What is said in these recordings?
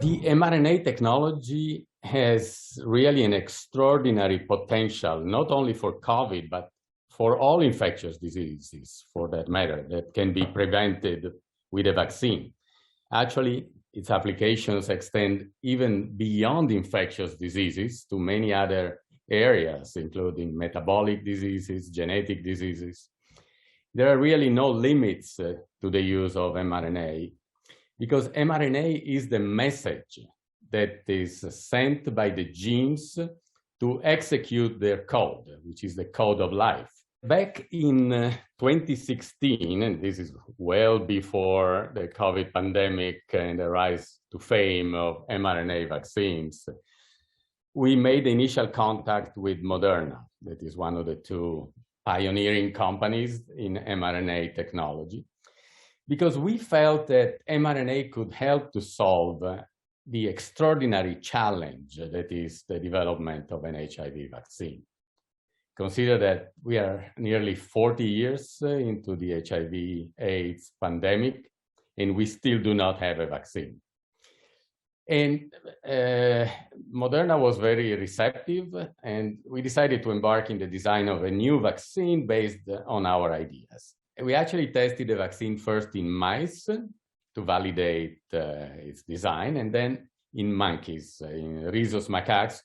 The mRNA technology has really an extraordinary potential, not only for COVID, but for all infectious diseases, for that matter, that can be prevented with a vaccine. Actually, its applications extend even beyond infectious diseases to many other areas, including metabolic diseases, genetic diseases. There are really no limits to the use of mRNA, because mRNA is the message that is sent by the genes to execute their code, which is the code of life. Back in 2016, and this is well before the COVID pandemic and the rise to fame of mRNA vaccines, we made initial contact with Moderna, that is one of the two pioneering companies in mRNA technology, because we felt that mRNA could help to solve the extraordinary challenge that is the development of an HIV vaccine. Consider that we are nearly 40 years into the HIV/AIDS pandemic, and we still do not have a vaccine. And Moderna was very receptive, and we decided to embark in the design of a new vaccine based on our ideas. We actually tested the vaccine first in mice to validate its design, and then in monkeys, in rhesus macaques,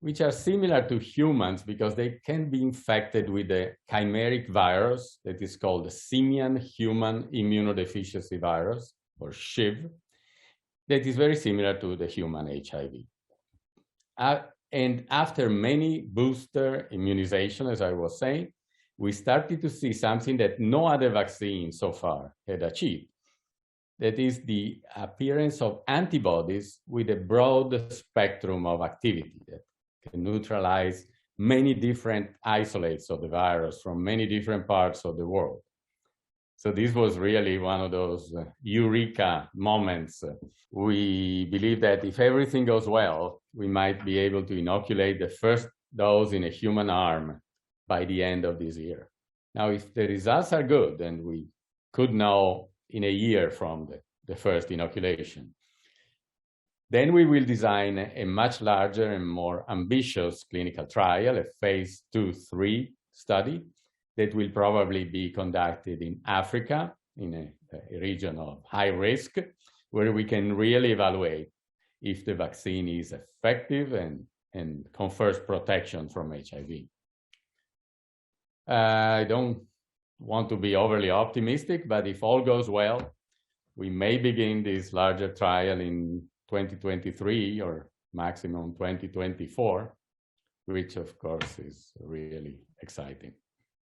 which are similar to humans because they can be infected with a chimeric virus that is called the simian human immunodeficiency virus, or SHIV, that is very similar to the human HIV. And after many booster immunization, as I was saying, we started to see something that no other vaccine so far had achieved. That is the appearance of antibodies with a broad spectrum of activity that can neutralize many different isolates of the virus from many different parts of the world. So this was really one of those eureka moments. We believe that if everything goes well, we might be able to inoculate the first dose in a human arm by the end of this year. Now, if the results are good, and we could know in a year from the first inoculation, then we will design a much larger and more ambitious clinical trial, a phase 2/3 study that will probably be conducted in Africa, in a region of high risk, where we can really evaluate if the vaccine is effective and confers protection from HIV. I don't want to be overly optimistic, but if all goes well, we may begin this larger trial in 2023 or maximum 2024, which of course is really exciting.